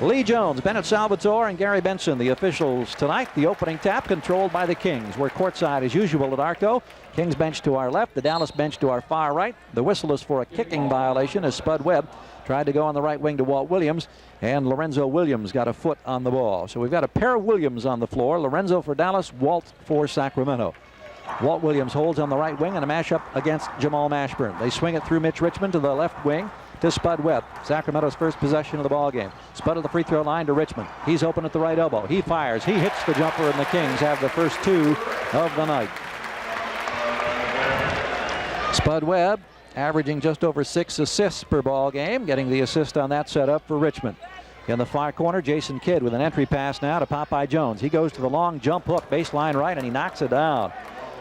Lee Jones, Bennett Salvatore, and Gary Benson, the officials tonight. The opening tap controlled by the Kings. We're courtside as usual at ARCO. Kings bench to our left, the Dallas bench to our far right. The whistle is for a kicking violation as Spud Webb tried to go on the right wing to Walt Williams, and Lorenzo Williams got a foot on the ball. So we've got a pair of Williams on the floor. Lorenzo for Dallas, Walt for Sacramento. Walt Williams holds on the right wing and a mashup against Jamal Mashburn. They swing it through Mitch Richmond to the left wing to Spud Webb. Sacramento's first possession of the ball game. Spud at the free throw line to Richmond. He's open at the right elbow. He fires. He hits the jumper, and the Kings have the first two of the night. Spud Webb averaging just over 6 assists per ball game, getting the assist on that setup for Richmond. In the far corner, Jason Kidd with an entry pass now to Popeye Jones. He goes to the long jump hook, baseline right, and he knocks it down.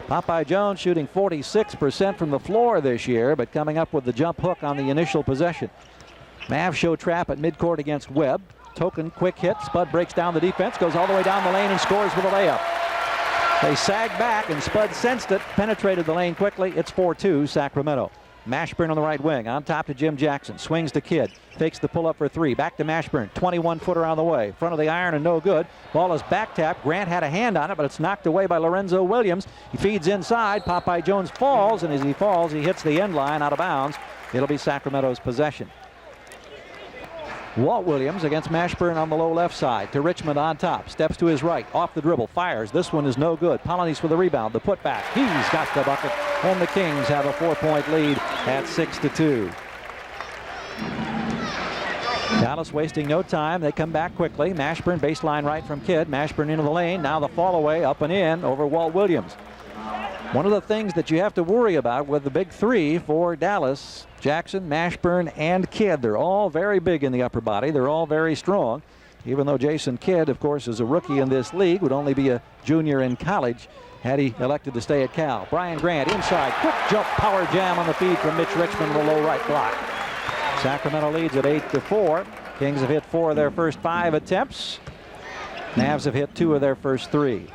Popeye Jones shooting 46% from the floor this year, but coming up with the jump hook on the initial possession. Mavs show trap at midcourt against Webb. Token quick hit. Spud breaks down the defense, goes all the way down the lane and scores with a layup. They sag back and Spud sensed it, penetrated the lane quickly. It's 4-2 Sacramento. Mashburn on the right wing, on top to Jim Jackson, swings to Kidd, fakes the pull-up for three, back to Mashburn, 21-footer on the way, front of the iron and no good. Ball is back tapped. Grant had a hand on it, but it's knocked away by Lorenzo Williams. He feeds inside. Popeye Jones falls, and as he falls, he hits the end line out of bounds. It'll be Sacramento's possession. Walt Williams against Mashburn on the low left side. To Richmond on top. Steps to his right. Off the dribble. Fires. This one is no good. Polynice for the rebound. The putback. He's got the bucket. And the Kings have a 4-point lead at 6-2. Dallas wasting no time. They come back quickly. Mashburn baseline right from Kidd. Mashburn into the lane. Now the fall away up and in over Walt Williams. One of the things that you have to worry about with the big three for Dallas, Jackson, Mashburn, and Kidd, they're all very big in the upper body. They're all very strong. Even though Jason Kidd, of course, is a rookie in this league, would only be a junior in college had he elected to stay at Cal. Brian Grant inside. Quick jump power jam on the feed from Mitch Richmond with a low right block. Sacramento leads at 8-4. Kings have hit 4 of their first 5 attempts. Mavs have hit 2 of their first 3.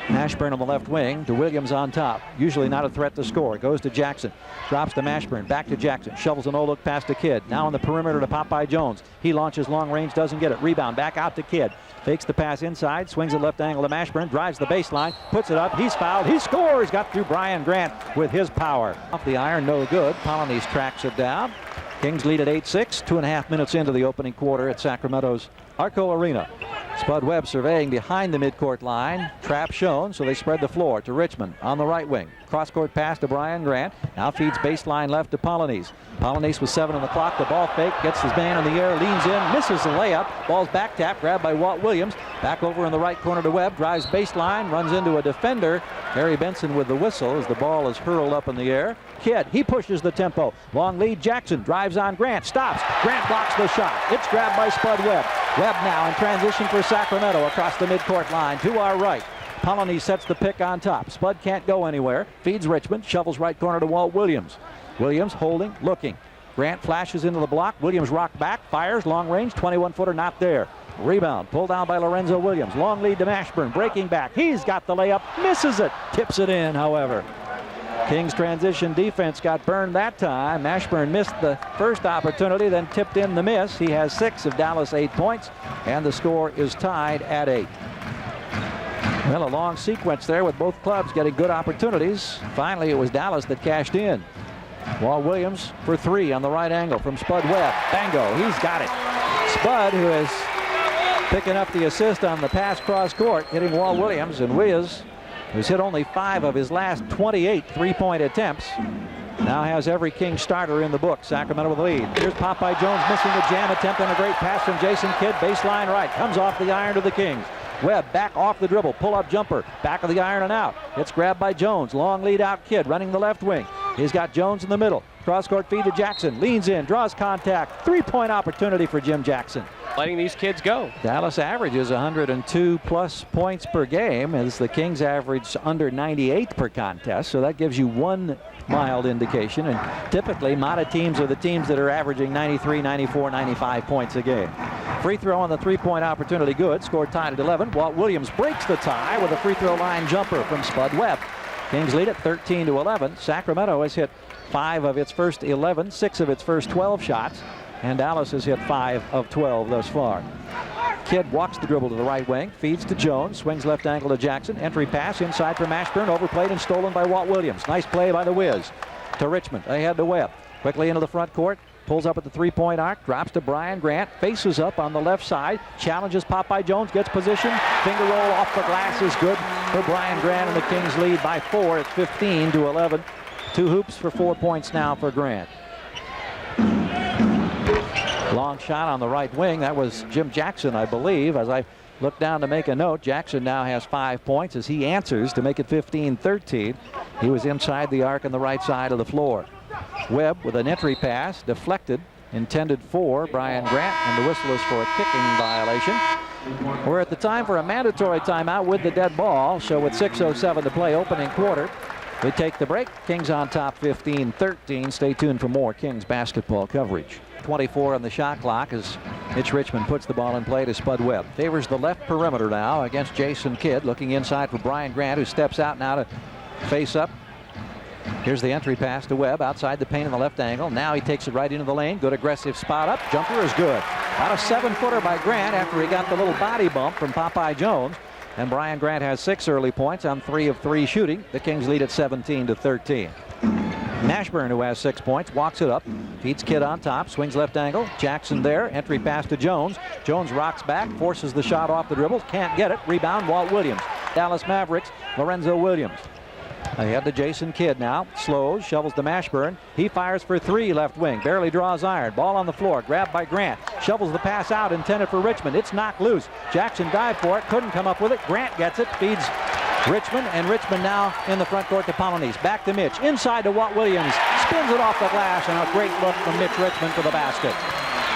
Mashburn on the left wing to Williams on top. Usually not a threat to score. Goes to Jackson. Drops to Mashburn. Back to Jackson. Shovels a no-look pass to Kidd. Now on the perimeter to Popeye Jones. He launches long range. Doesn't get it. Rebound. Back out to Kidd. Fakes the pass inside. Swings at left angle to Mashburn. Drives the baseline. Puts it up. He's fouled. He scores. Got through Brian Grant with his power. Off the iron. No good. Polynice tracks it down. Kings lead at 8-6. 2.5 minutes into the opening quarter at Sacramento's ARCO Arena. Spud Webb surveying behind the midcourt line. Trap shown, so they spread the floor to Richmond on the right wing. Cross-court pass to Brian Grant. Now feeds baseline left to Polynice. Polynice with 7 on the clock. The ball fake. Gets his man in the air. Leans in. Misses the layup. Ball's back tap. Grabbed by Walt Williams. Back over in the right corner to Webb. Drives baseline. Runs into a defender. Harry Benson with the whistle as the ball is hurled up in the air. Kidd, he pushes the tempo. Long lead. Jackson drives on Grant. Stops. Grant blocks the shot. It's grabbed by Spud Webb. Webb now in transition for Sacramento across the midcourt line to our right. Polynice sets the pick on top. Spud can't go anywhere. Feeds Richmond. Shovels right corner to Walt Williams. Williams holding, looking. Grant flashes into the block. Williams rocked back. Fires. Long range. 21-footer not there. Rebound. Pulled down by Lorenzo Williams. Long lead to Mashburn. Breaking back. He's got the layup. Misses it. Tips it in, however. Kings transition defense got burned that time. Mashburn missed the first opportunity, then tipped in the miss. He has 6 of Dallas' 8 points, and the score is tied at 8. Well, a long sequence there with both clubs getting good opportunities. Finally, it was Dallas that cashed in. Walt Williams for 3 on the right angle from Spud Webb. Bango, he's got it. Spud, who is picking up the assist on the pass cross court, hitting Walt Williams, and Wiz, who's hit only 5 of his last 28 three-point attempts, now has every King starter in the book. Sacramento with the lead. Here's Popeye Jones missing the jam attempt and a great pass from Jason Kidd. Baseline right. Comes off the iron to the Kings. Webb back off the dribble. Pull-up jumper. Back of the iron and out. It's grabbed by Jones. Long lead out Kidd running the left wing. He's got Jones in the middle. Cross-court feed to Jackson. Leans in. Draws contact. 3-point opportunity for Jim Jackson. Letting these kids go. Dallas averages 102+ points per game as the Kings average under 98 per contest. So that gives you one mild indication. And typically, MATA teams are the teams that are averaging 93, 94, 95 points a game. Free throw on the 3-point opportunity good. Score tied at 11. Walt Williams breaks the tie with a free throw line jumper from Spud Webb. Kings lead at 13-11. Sacramento has hit 5 of its first 11, 6 of its first 12 shots. and Dallas has hit 5 of 12 thus far. Kidd walks the dribble to the right wing, feeds to Jones, swings left ankle to Jackson. Entry pass inside for Mashburn, overplayed and stolen by Walt Williams. Nice play by the Wiz. To Richmond, ahead to Webb. Quickly into the front court, pulls up at the three-point arc, drops to Brian Grant, faces up on the left side, challenges Popeye Jones, gets position, finger roll off the glass is good for Brian Grant, and the Kings lead by 4. It's 15-11. 2 hoops for 4 points now for Grant. Long shot on the right wing. That was Jim Jackson, I believe. As I look down to make a note, Jackson now has 5 points as he answers to make it 15-13. He was inside the arc on the right side of the floor. Webb with an entry pass, deflected, intended for Brian Grant, and the whistle is for a kicking violation. We're at the time for a mandatory timeout with the dead ball, so with 6:07 to play, opening quarter. We take the break. Kings on top 15-13. Stay tuned for more Kings basketball coverage. 24 on the shot clock as Mitch Richmond puts the ball in play to Spud Webb. Favors the left perimeter now against Jason Kidd, looking inside for Brian Grant, who steps out now to face up. Here's the entry pass to Webb outside the paint in the left angle. Now he takes it right into the lane. Good aggressive spot up. Jumper is good. About a 7-footer by Grant after he got the little body bump from Popeye Jones. And Brian Grant has 6 early points on 3 of 3 shooting. The Kings lead at 17-13. Mashburn, who has 6 points, walks it up, feeds Kidd on top, swings left angle. Jackson there, entry pass to Jones. Jones rocks back, forces the shot off the dribble, can't get it. Rebound, Walt Williams. Dallas Mavericks, Lorenzo Williams. Ahead to Jason Kidd now. Slows, shovels to Mashburn. He fires for 3 left wing. Barely draws iron. Ball on the floor. Grabbed by Grant. Shovels the pass out intended for Richmond. It's knocked loose. Jackson dived for it. Couldn't come up with it. Grant gets it. Feeds Richmond. And Richmond now in the front court to Polynice. Back to Mitch. Inside to Walt Williams. Spins it off the glass. And a great look from Mitch Richmond to the basket.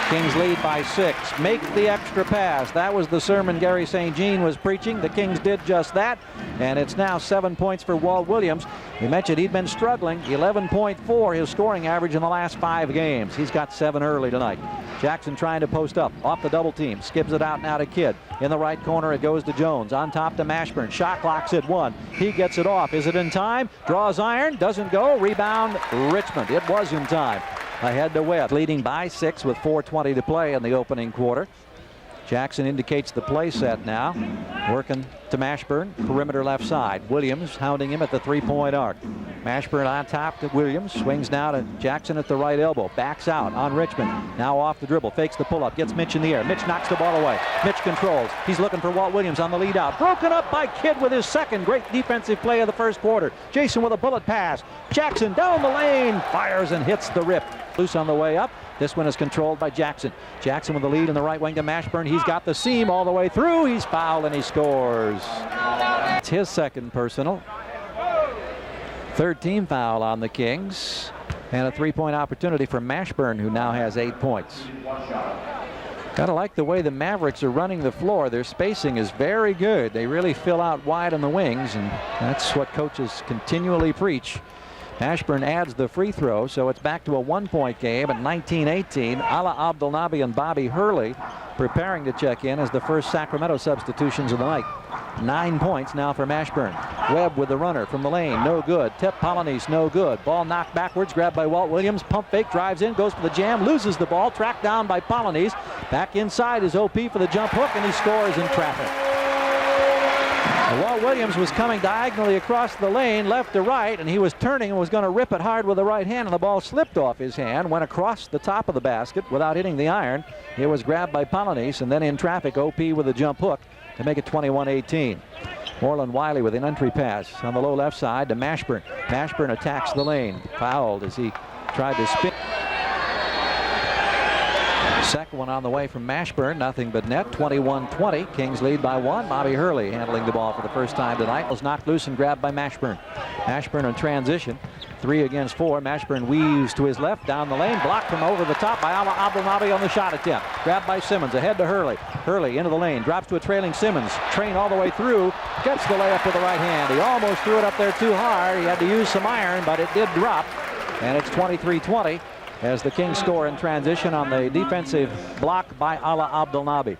Kings lead by 6. Make the extra pass. That was the sermon Gary St. Jean was preaching. The Kings did just that. And it's now 7 points for Walt Williams. We mentioned he'd been struggling. 11.4 his scoring average in the last 5 games. He's got 7 early tonight. Jackson trying to post up off the double team. Skips it out now to Kidd. In the right corner it goes to Jones. On top to Mashburn. Shot clock's at 1. He gets it off. Is it in time? Draws iron. Doesn't go. Rebound Richmond. It was in time. Ahead to Webb, leading by 6 with 4:20 to play in the opening quarter. Jackson indicates the play set now. Working to Mashburn, perimeter left side. Williams hounding him at the 3-point arc. Mashburn on top to Williams. Swings now to Jackson at the right elbow. Backs out on Richmond. Now off the dribble. Fakes the pull-up. Gets Mitch in the air. Mitch knocks the ball away. Mitch controls. He's looking for Walt Williams on the lead out. Broken up by Kidd with his second great defensive play of the first quarter. Jason with a bullet pass. Jackson down the lane. Fires and hits the rip. Loose on the way up. This one is controlled by Jackson. Jackson with the lead in the right wing to Mashburn. He's got the seam all the way through. He's fouled and he scores. It's his second personal. 3rd team foul on the Kings. And a 3-point opportunity for Mashburn, who now has 8 points. Gotta like the way the Mavericks are running the floor. Their spacing is very good. They really fill out wide on the wings, and that's what coaches continually preach. Mashburn adds the free throw, so it's back to a 1-point game at 19-18. Ala Abdelnaby and Bobby Hurley preparing to check in as the first Sacramento substitutions of the night. 9 points now for Mashburn. Webb with the runner from the lane, no good. Tip Polynice, no good. Ball knocked backwards, grabbed by Walt Williams. Pump fake, drives in, goes for the jam, loses the ball, tracked down by Polynice. Back inside is OP for the jump hook, and he scores in traffic. Walt Williams was coming diagonally across the lane, left to right, and he was turning and was going to rip it hard with the right hand, and the ball slipped off his hand, went across the top of the basket without hitting the iron. It was grabbed by Polynice, and then in traffic, OP with a jump hook to make it 21-18. Orland Wiley with an entry pass on the low left side to Mashburn. Mashburn attacks the lane. Fouled as he tried to spin. Second one on the way from Mashburn, nothing but net. 21-20. Kings lead by 1. Bobby Hurley handling the ball for the first time tonight. Was knocked loose and grabbed by Mashburn. Mashburn in transition. 3 against 4. Mashburn weaves to his left down the lane. Blocked from over the top by Ala Abdelnaby on the shot attempt. Grabbed by Simmons. Ahead to Hurley. Hurley into the lane. Drops to a trailing Simmons. Train all the way through. Gets the layup with the right hand. He almost threw it up there too hard. He had to use some iron, but it did drop. And it's 23-20. As the Kings score in transition on the defensive block by Ala Abdelnaby.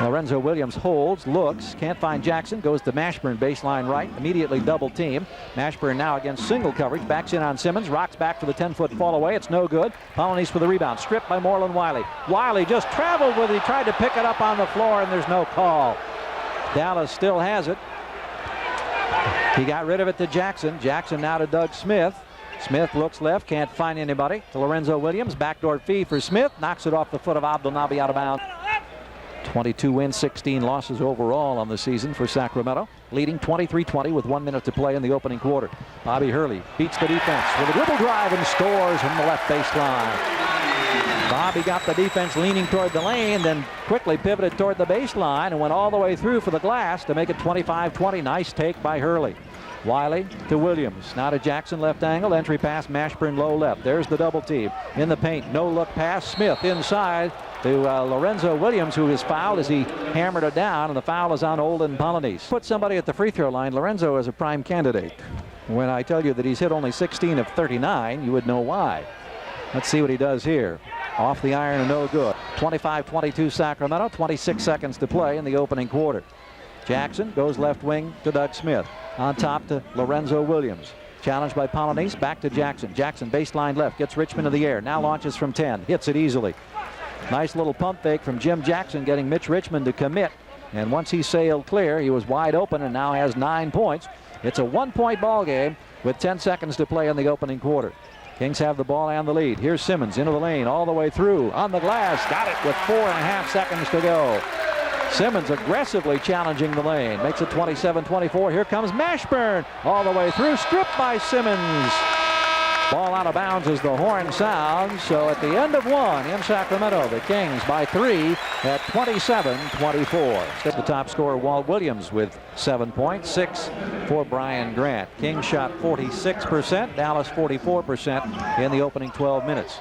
Lorenzo Williams holds, looks, can't find Jackson, goes to Mashburn, baseline right, immediately double team. Mashburn now against single coverage, backs in on Simmons, rocks back for the 10-foot fall away. It's no good. Polynice for the rebound, stripped by Moreland Wiley. Wiley just traveled with it. He tried to pick it up on the floor, and there's no call. Dallas still has it. He got rid of it to Jackson. Jackson now to Doug Smith. Smith looks left, can't find anybody. To Lorenzo Williams, backdoor feed for Smith, knocks it off the foot of Abdelnaby out of bounds. 22 wins, 16 losses overall on the season for Sacramento, leading 23-20 with 1 minute to play in the opening quarter. Bobby Hurley beats the defense with a dribble drive and scores from the left baseline. Bobby got the defense leaning toward the lane, then quickly pivoted toward the baseline and went all the way through for the glass to make it 25-20. Nice take by Hurley. Wiley to Williams, now to Jackson, left angle, entry pass, Mashburn low left. There's the double team in the paint, no look pass, Smith inside to Lorenzo Williams, who is fouled as he hammered it down, and the foul is on Olden Polynice. Put somebody at the free throw line. Lorenzo is a prime candidate. When I tell you that he's hit only 16 of 39, you would know why. Let's see what he does here. Off the iron and no good. 25-22 Sacramento, 26 seconds to play in the opening quarter. Jackson goes left wing to Doug Smith. On top to Lorenzo Williams. Challenged by Polynice, back to Jackson. Jackson baseline left, gets Richmond in the air. Now launches from 10, hits it easily. Nice little pump fake from Jim Jackson, getting Mitch Richmond to commit. And once he sailed clear, he was wide open and now has 9 points. It's a 1-point ball game with 10 seconds to play in the opening quarter. Kings have the ball and the lead. Here's Simmons into the lane, all the way through, on the glass. Got it with 4.5 seconds to go. Simmons aggressively challenging the lane. Makes it 27-24. Here comes Mashburn. All the way through. Stripped by Simmons. Ball out of bounds as the horn sounds. So at the end of one in Sacramento, the Kings by 3 at 27-24. The top scorer, Walt Williams, with 7 points, 6 for Brian Grant. Kings shot 46%, Dallas 44% in the opening 12 minutes.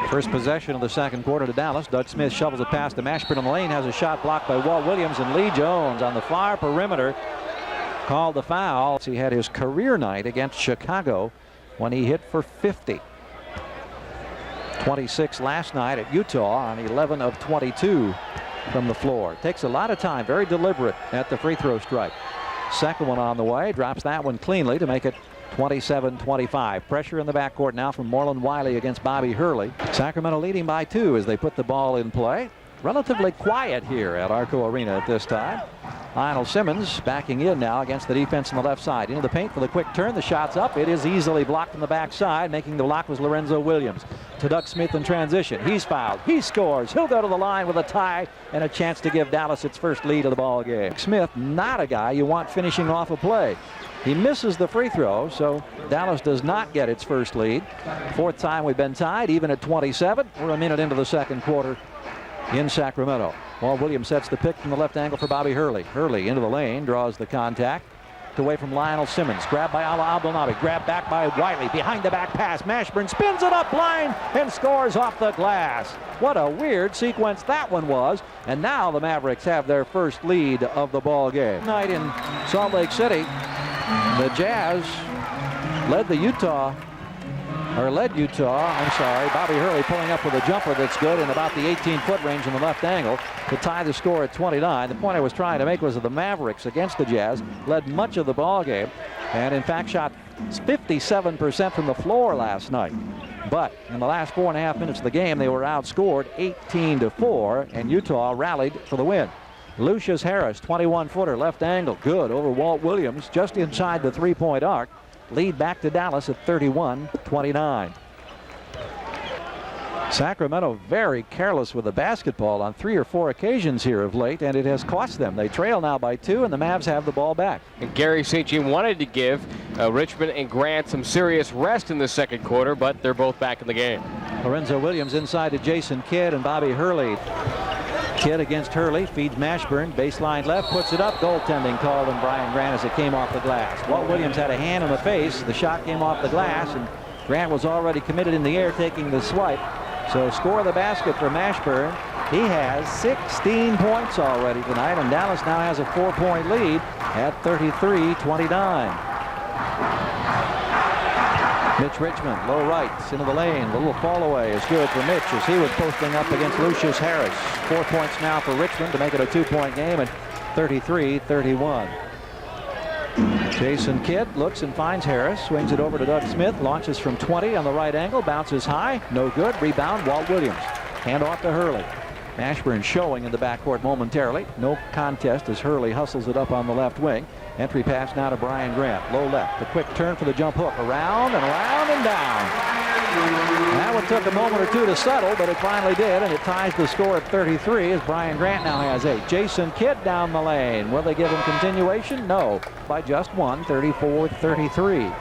First possession of the second quarter to Dallas. Doug Smith shovels it past to Mashburn in the lane, has a shot blocked by Walt Williams, and Lee Jones on the far perimeter called the foul. He had his career night against Chicago when he hit for 50. 26 last night at Utah on 11 of 22 from the floor. Takes a lot of time, very deliberate at the free throw stripe. Second one on the way, drops that one cleanly to make it 27-25. Pressure in the backcourt now from Moreland Wiley against Bobby Hurley. Sacramento leading by 2 as they put the ball in play. Relatively quiet here at ARCO Arena at this time. Lionel Simmons backing in now against the defense on the left side. Into the paint for the quick turn. The shot's up. It is easily blocked from the backside. Making the block was Lorenzo Williams. To Doug Smith in transition. He's fouled. He scores. He'll go to the line with a tie and a chance to give Dallas its first lead of the ball game. Smith, not a guy you want finishing off a play. He misses the free throw, so Dallas does not get its first lead. Fourth time we've been tied, even at 27. We're a minute into the second quarter in Sacramento. Walt Williams sets the pick from the left angle for Bobby Hurley. Hurley into the lane, draws the contact. Away from Lionel Simmons. Grabbed by Abdelnaby. Grabbed back by Wiley. Behind the back pass. Mashburn spins it up blind and scores off the glass. What a weird sequence that one was. And now the Mavericks have their first lead of the ball game. Tonight in Salt Lake City, the Jazz led Utah. Bobby Hurley pulling up with a jumper that's good in about the 18-foot range in the left angle to tie the score at 29. The point I was trying to make was that the Mavericks against the Jazz led much of the ball game and in fact shot 57% from the floor last night. But in the last 4.5 minutes of the game, they were outscored 18-4, and Utah rallied for the win. Lucius Harris, 21-footer, left angle, good over Walt Williams, just inside the three-point arc. Lead back to Dallas at 31-29. Sacramento very careless with the basketball on 3 or 4 occasions here of late, and it has cost them. They trail now by 2, and the Mavs have the ball back. And Gary St. Jean wanted to give Richmond and Grant some serious rest in the second quarter, but they're both back in the game. Lorenzo Williams inside to Jason Kidd and Bobby Hurley. Kidd against Hurley, feeds Mashburn, baseline left, puts it up, goaltending called on Brian Grant as it came off the glass. Walt Williams had a hand in the face, the shot came off the glass, and Grant was already committed in the air taking the swipe. So score the basket for Mashburn. He has 16 points already tonight, and Dallas now has a 4-point lead at 33-29. Mitch Richmond, low right, into the lane. A little fall away is good for Mitch as he was posting up against Lucius Harris. 4 points now for Richmond to make it a 2-point game at 33-31. Jason Kidd looks and finds Harris, swings it over to Doug Smith, launches from 20 on the right angle, bounces high, no good. Rebound, Walt Williams. Hand off to Hurley. Mashburn showing in the backcourt momentarily. No contest as Hurley hustles it up on the left wing. Entry pass now to Brian Grant. Low left. The quick turn for the jump hook. Around and around and down. That one took a moment or two to settle, but it finally did, and it ties the score at 33 as Brian Grant now has 8. Jason Kidd down the lane. Will they give him continuation? No. By just one, 34-33.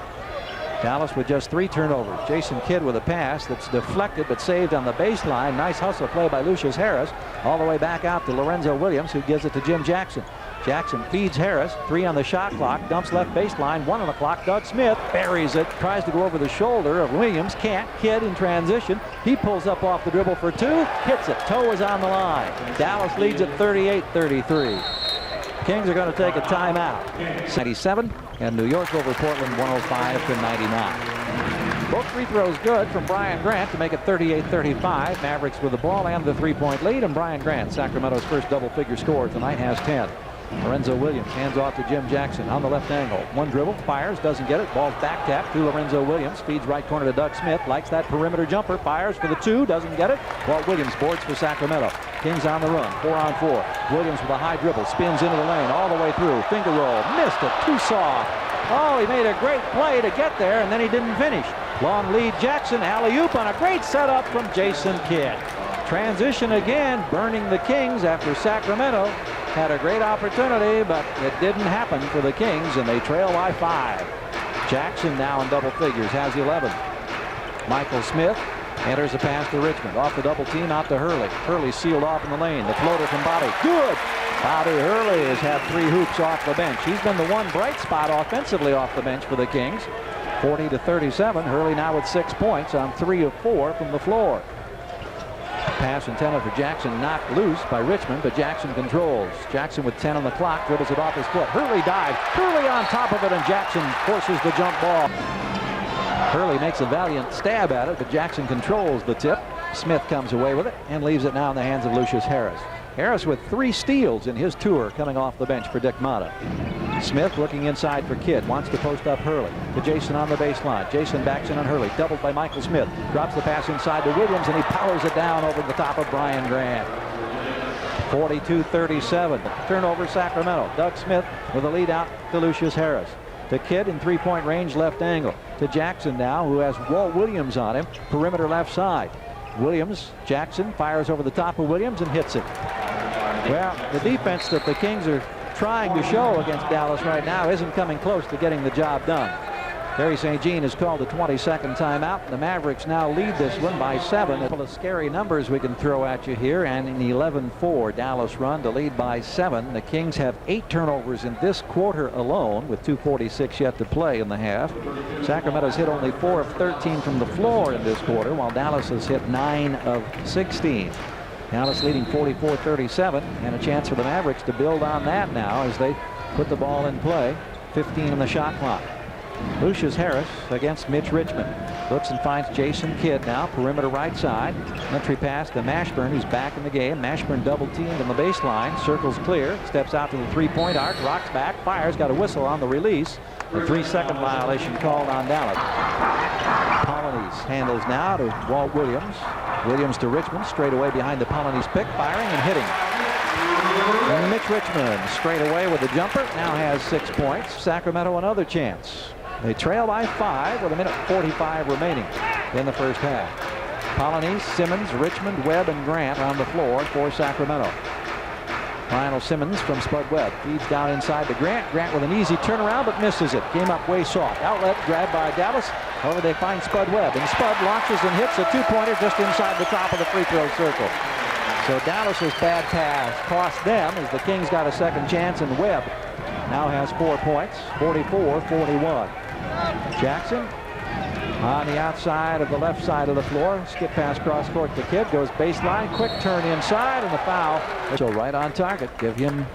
Dallas with just 3 turnovers. Jason Kidd with a pass that's deflected but saved on the baseline. Nice hustle play by Lucius Harris. All the way back out to Lorenzo Williams, who gives it to Jim Jackson. Jackson feeds Harris. 3 on the shot clock. Dumps left baseline. 1 on the clock. Doug Smith buries it. Tries to go over the shoulder of Williams. Can't. Kidd in transition. He pulls up off the dribble for 2. Hits it. Toe is on the line. Dallas leads at 38-33. Kings are going to take a timeout. 97 and New York over Portland 105-99. Both free throws good from Brian Grant to make it 38-35. Mavericks with the ball and the 3-point lead, and Brian Grant, Sacramento's first double-figure score tonight, has 10. Lorenzo Williams hands off to Jim Jackson on the left angle. 1 dribble, fires, doesn't get it. Ball's back tap to Lorenzo Williams. Feeds right corner to Doug Smith. Likes that perimeter jumper. Fires for the 2, doesn't get it. Walt Williams boards for Sacramento. Kings on the run, 4-on-4. Williams with a high dribble, spins into the lane all the way through. Finger roll, missed it, too soft. Oh, he made a great play to get there, and then he didn't finish. Long lead Jackson, alley-oop on a great setup from Jason Kidd. Transition again, burning the Kings after Sacramento had a great opportunity, but it didn't happen for the Kings, and they trail by 5. Jackson now in double figures, has 11. Michael Smith enters a pass to Richmond. Off the double team, out to Hurley. Hurley sealed off in the lane. The floater from Bobby. Good! Bobby Hurley has had 3 hoops off the bench. He's been the one bright spot offensively off the bench for the Kings. 40-37. Hurley now with 6 points on 3 of 4 from the floor. Pass intended for Jackson, knocked loose by Richmond, but Jackson controls. Jackson with 10 on the clock, dribbles it off his foot. Hurley dives. Hurley on top of it, and Jackson forces the jump ball. Hurley makes a valiant stab at it, but Jackson controls the tip. Smith comes away with it and leaves it now in the hands of Lucius Harris. Harris with 3 steals in his tour coming off the bench for Dick Motta. Smith looking inside for Kidd, wants to post up Hurley. To Jason on the baseline. Jason backs in on Hurley, doubled by Michael Smith. Drops the pass inside to Williams, and he powers it down over the top of Brian Grant. 42-37. Turnover Sacramento. Doug Smith with a lead out to Lucius Harris. To Kidd in 3-point range, left angle. To Jackson now, who has Walt Williams on him, perimeter left side. Williams, Jackson fires over the top of Williams and hits it. Well, the defense that the Kings are trying to show against Dallas right now isn't coming close to getting the job done. Terry St. Jean has called a 22nd timeout. The Mavericks now lead this one by 7. A couple of scary numbers we can throw at you here, and an 11-4 Dallas run to lead by 7. The Kings have 8 turnovers in this quarter alone, with 2:46 yet to play in the half. Sacramento's hit only 4 of 13 from the floor in this quarter, while Dallas has hit 9 of 16. Dallas leading 44-37, and a chance for the Mavericks to build on that now as they put the ball in play. 15 on the shot clock. Lucius Harris against Mitch Richmond. Looks and finds Jason Kidd now, perimeter right side. Entry pass to Mashburn, who's back in the game. Mashburn double teamed on the baseline. Circles clear. Steps out to the 3-point arc. Rocks back. Fires. Got a whistle on the release. A 3-second violation called on Dallas. Polonese handles now to Walt Williams. Williams to Richmond. Straight away behind the Polonese pick. Firing and hitting. And Mitch Richmond straight away with the jumper. Now has 6 points. Sacramento another chance. They trail by 5 with 1:45 remaining in the first half. Polonese, Simmons, Richmond, Webb, and Grant on the floor for Sacramento. Lionel Simmons from Spud Webb feeds down inside to Grant. Grant with an easy turnaround, but misses it. Came up way soft. Outlet grabbed by Dallas. However, they find Spud Webb, and Spud launches and hits a 2-pointer just inside the top of the free throw circle. So Dallas's bad pass cost them as the Kings got a second chance, and Webb now has 4 points, 44-41. Jackson on the outside of the left side of the floor. Skip pass cross court to Kidd. Goes baseline. Quick turn inside, and the foul. So right on target. Give him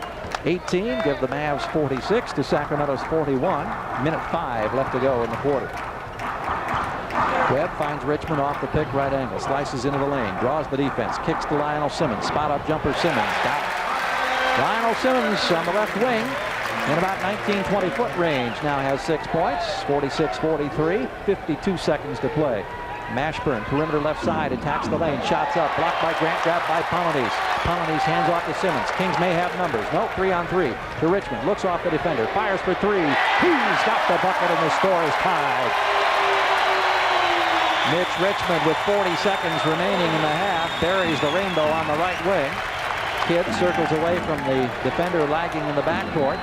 18. Give the Mavs 46 to Sacramento's 41. 1:05 left to go in the quarter. Webb finds Richmond off the pick, right angle, slices into the lane, draws the defense, kicks to Lionel Simmons, spot up jumper Simmons, got it. Lionel Simmons on the left wing in about 19-20 foot range, now has 6 points, 46-43, 52 seconds to play. Mashburn, perimeter left side, attacks the lane, shots up, blocked by Grant, grabbed by Polonese. Polonese hands off to Simmons. Kings may have numbers. No, 3-on-3 to Richmond. Looks off the defender, fires for 3. He's got the bucket and the score is tied. Mitch Richmond with 40 seconds remaining in the half buries the rainbow on the right wing. Kidd circles away from the defender lagging in the backcourt.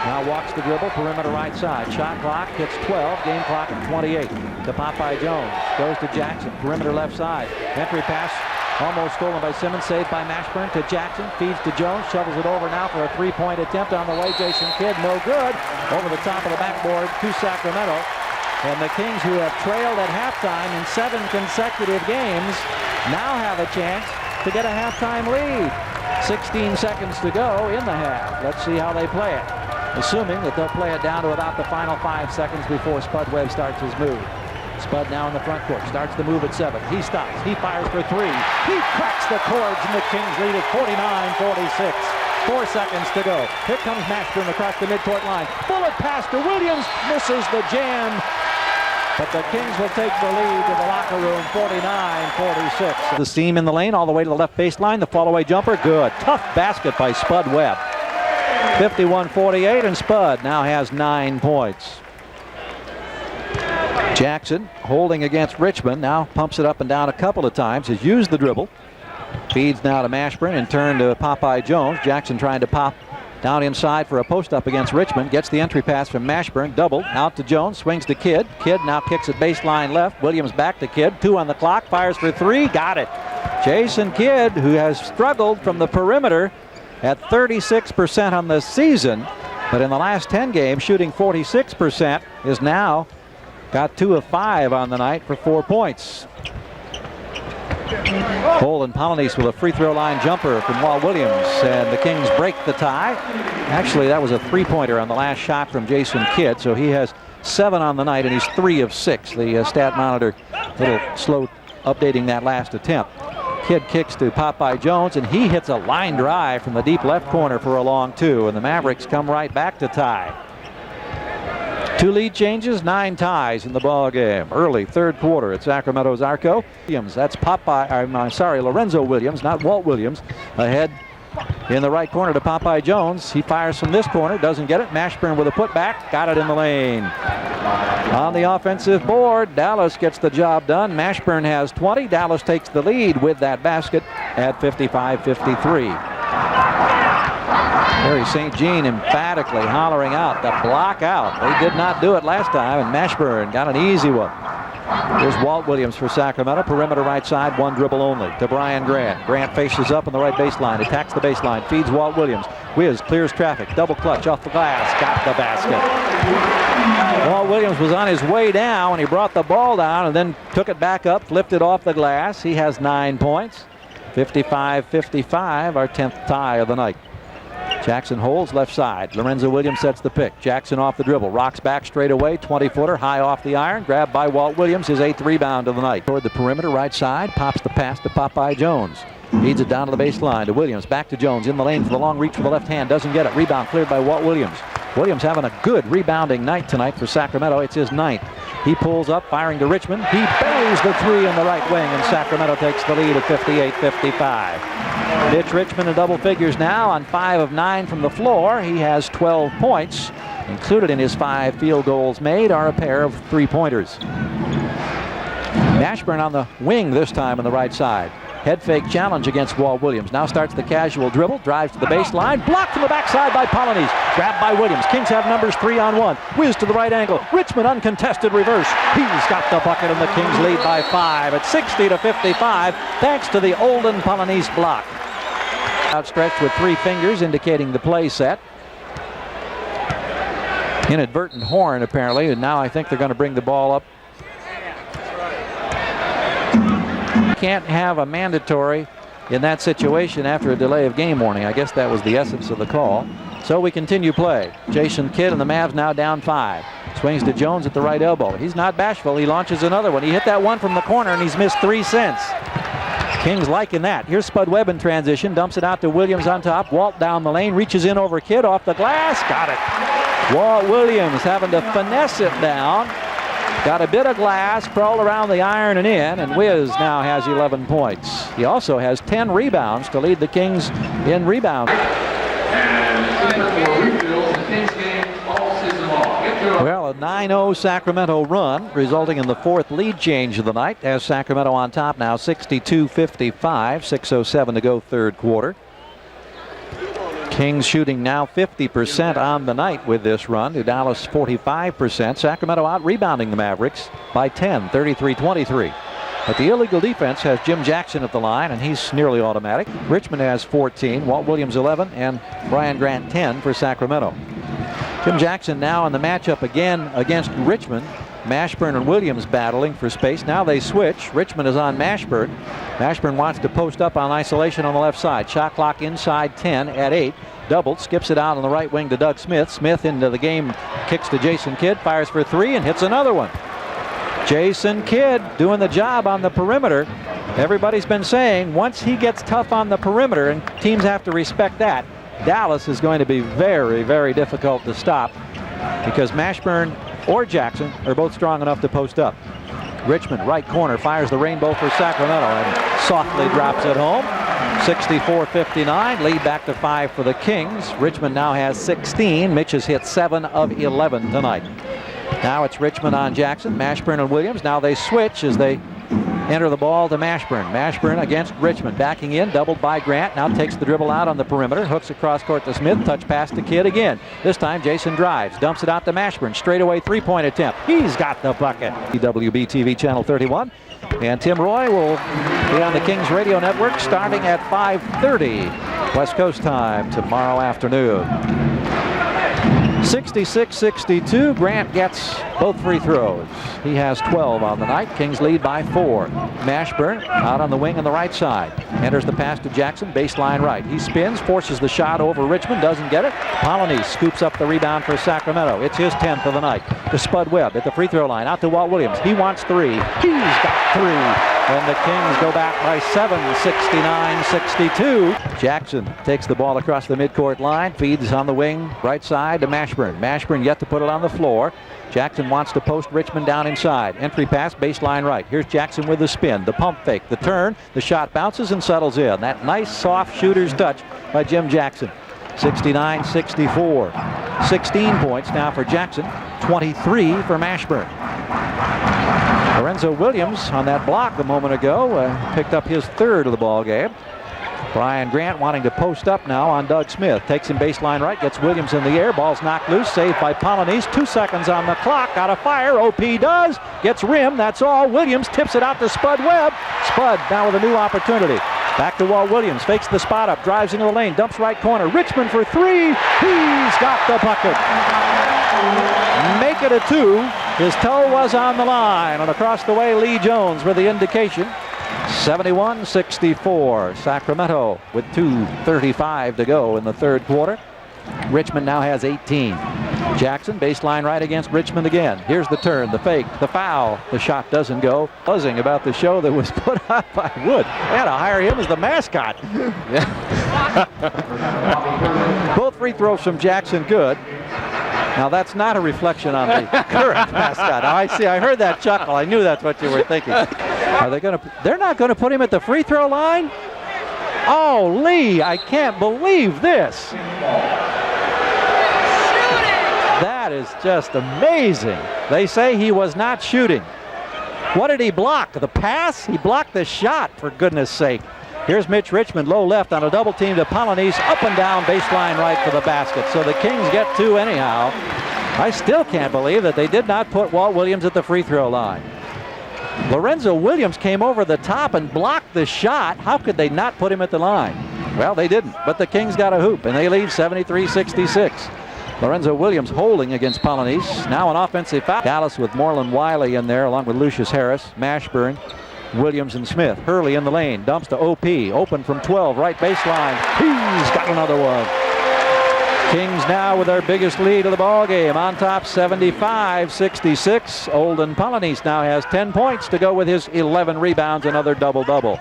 Now walks the dribble, perimeter right side. Shot clock hits 12, game clock at 28. To Popeye Jones, goes to Jackson, perimeter left side. Entry pass almost stolen by Simmons, saved by Mashburn to Jackson, feeds to Jones, shovels it over now for a three-point attempt on the way. Jason Kidd, no good. Over the top of the backboard to Sacramento. And the Kings, who have trailed at halftime in 7 consecutive games, now have a chance to get a halftime lead. 16 seconds to go in the half. Let's see how they play it. Assuming that they'll play it down to about the final 5 seconds before Spud Webb starts his move. Spud now in the front court, starts the move at 7. He stops, he fires for 3. He cracks the cords and the Kings lead at 49-46. 4 seconds to go. Here comes Mashburn across the midcourt line. Bullet pass to Williams, misses the jam. But the Kings will take the lead to the locker room, 49-46. The seam in the lane all the way to the left baseline. The fall away jumper, good. Tough basket by Spud Webb. 51-48, and Spud now has 9 points. Jackson holding against Richmond, now pumps it up and down a couple of times, has used the dribble. Feeds now to Mashburn and turn to Popeye Jones. Jackson trying to pop down inside for a post-up against Richmond. Gets the entry pass from Mashburn, doubled, out to Jones, swings to Kidd. Kidd now kicks it baseline left. Williams back to Kidd, 2 on the clock, fires for 3, got it. Jason Kidd, who has struggled from the perimeter at 36% on the season, but in the last 10 games shooting 46%, is now got 2 of 5 on the night for 4 points. Cole and Polonese with a free throw line jumper from Walt Williams, and the Kings break the tie. Actually, that was a 3-pointer on the last shot from Jason Kidd, so he has 7 on the night and he's 3 of 6. The stat monitor a little slow updating that last attempt. Kidd kicks to Popeye Jones, and he hits a line drive from the deep left corner for a long 2, and the Mavericks come right back to tie. 2 lead changes, 9 ties in the ball game. Early third quarter at Sacramento's ARCO. Williams, that's Lorenzo Williams, not Walt Williams, ahead in the right corner to Popeye Jones. He fires from this corner, doesn't get it. Mashburn with a putback, got it in the lane. On the offensive board, Dallas gets the job done. Mashburn has 20. Dallas takes the lead with that basket at 55-53. Harry St. Jean emphatically hollering out the block out. They did not do it last time, and Mashburn got an easy one. Here's Walt Williams for Sacramento. Perimeter right side, 1 dribble only to Brian Grant. Grant faces up on the right baseline, attacks the baseline, feeds Walt Williams. Whiz, clears traffic, double clutch off the glass, got the basket. Walt Williams was on his way down, and he brought the ball down and then took it back up, flipped it off the glass. He has 9 points. 55-55, our 10th tie of the night. Jackson holds left side. Lorenzo Williams sets the pick. Jackson off the dribble. Rocks back straight away. 20-footer high off the iron. Grabbed by Walt Williams. His 8th rebound of the night. Toward the perimeter right side. Pops the pass to Popeye Jones. Feeds it down to the baseline to Williams. Back to Jones. In the lane for the long reach with the left hand. Doesn't get it. Rebound cleared by Walt Williams. Williams having a good rebounding night tonight for Sacramento. It's his 9th. He pulls up, firing to Richmond. He buries the 3 in the right wing, and Sacramento takes the lead at 58-55. Mitch Richmond in double figures now on 5 of 9 from the floor. He has 12 points. Included in his 5 field goals made are a pair of 3-pointers. Mashburn on the wing this time on the right side. Head fake challenge against Walt Williams. Now starts the casual dribble, drives to the baseline, blocked from the backside by Polonese. Grabbed by Williams. Kings have numbers 3-on-1. Whiz to the right angle. Richmond uncontested reverse. He's got the bucket, and the Kings lead by 5 at 60-55 thanks to the Olden Polonese block. Outstretched with 3 fingers indicating the play set. Inadvertent horn apparently, and now I think they're going to bring the ball up. Can't have a mandatory in that situation after a delay of game warning. I guess that was the essence of the call. So we continue play. Jason Kidd and the Mavs now down 5. Swings to Jones at the right elbow. He's not bashful. He launches another one. He hit that one from the corner, and he's missed 3 since. Kings liking that. Here's Spud Webb in transition. Dumps it out to Williams on top. Walt down the lane. Reaches in over Kidd. Off the glass. Got it. Walt Williams having to finesse it down. Got a bit of glass. Crawled around the iron and in. And Wiz now has 11 points. He also has 10 rebounds to lead the Kings in rebound. Well, a 9-0 Sacramento run, resulting in the 4th lead change of the night, as Sacramento on top now 62-55, 6:07 to go 3rd quarter. Kings shooting now 50% on the night with this run to Dallas 45%. Sacramento out rebounding the Mavericks by 10, 33-23. But the illegal defense has Jim Jackson at the line, and he's nearly automatic. Richmond has 14, Walt Williams 11, and Brian Grant 10 for Sacramento. Jim Jackson now in the matchup again against Richmond. Mashburn and Williams battling for space. Now they switch. Richmond is on Mashburn. Mashburn wants to post up on isolation on the left side. Shot clock inside 10 at 8. Doubled, skips it out on the right wing to Doug Smith. Smith into the game, kicks to Jason Kidd, fires for 3 and hits another one. Jason Kidd doing the job on the perimeter. Everybody's been saying once he gets tough on the perimeter, and teams have to respect that, Dallas is going to be very, very difficult to stop because Mashburn or Jackson are both strong enough to post up. Richmond, right corner, fires the rainbow for Sacramento and softly drops it home. 64-59, lead back to 5 for the Kings. Richmond now has 16. Mitch has hit 7 of 11 tonight. Now it's Richmond on Jackson, Mashburn and Williams. Now they switch as they enter the ball to Mashburn. Mashburn against Richmond, backing in, doubled by Grant. Now takes the dribble out on the perimeter, hooks across court to Smith, touch pass to Kidd again. This time Jason drives, dumps it out to Mashburn, straightaway 3-point attempt. He's got the bucket. EWB TV channel 31. And Tim Roy will be on the Kings Radio Network starting at 5:30 West Coast time tomorrow afternoon. 66-62. Grant gets both free throws. He has 12 on the night. Kings lead by 4. Mashburn out on the wing on the right side. Enters the pass to Jackson, baseline right. He spins, forces the shot over Richmond, doesn't get it. Polynice scoops up the rebound for Sacramento. It's his 10th of the night. To Spud Webb at the free throw line. Out to Walt Williams. He wants 3. He's got 3. And the Kings go back by 7, 69-62. Jackson takes the ball across the midcourt line, feeds on the wing, right side to Mashburn. Mashburn yet to put it on the floor. Jackson wants to post Richmond down inside. Entry pass, baseline right. Here's Jackson with the spin, the pump fake, the turn. The shot bounces and settles in. That nice, soft shooter's touch by Jim Jackson. 69-64. 16 points now for Jackson, 23 for Mashburn. Lorenzo Williams on that block a moment ago picked up his 3rd of the ball game. Brian Grant wanting to post up now on Doug Smith. Takes him baseline right, gets Williams in the air. Ball's knocked loose, saved by Polynice. 2 seconds on the clock. Got a fire. OP does. Gets rim. That's all. Williams tips it out to Spud Webb. Spud now with a new opportunity. Back to Walt Williams. Fakes the spot up. Drives into the lane. Dumps right corner. Richmond for 3. He's got the bucket. Make it a 2. His toe was on the line. And across the way, Lee Jones with the indication. 71-64. Sacramento with 2:35 to go in the 3rd quarter. Richmond now has 18. Jackson, baseline right against Richmond again. Here's the turn, the fake, the foul. The shot doesn't go. Buzzing about the show that was put on by Wood. They had to hire him as the mascot. Both free throws from Jackson good. Now that's not a reflection on the current mascot. Now I see, I heard that chuckle. I knew that's what you were thinking. Are they going to, they're not going to put him at the free throw line? Oh, Lee, I can't believe this. That is just amazing. They say he was not shooting. What did he block? The pass? He blocked the shot, for goodness sake. Here's Mitch Richmond, low left on a double team to Polynice, up and down baseline right for the basket. So the Kings get 2 anyhow. I still can't believe that they did not put Walt Williams at the free throw line. Lorenzo Williams came over the top and blocked the shot. How could they not put him at the line? Well, they didn't, but the Kings got a hoop, and they lead 73-66. Lorenzo Williams holding against Polynice. Now an offensive foul. Dallas with Moreland Wiley in there, along with Lucius Harris, Mashburn, Williams, and Smith. Hurley in the lane, dumps to OP, open from 12, right baseline. He's got another one. Kings now with their biggest lead of the ball game, on top 75-66. Olden Polynice now has 10 points to go with his 11 rebounds, another double-double.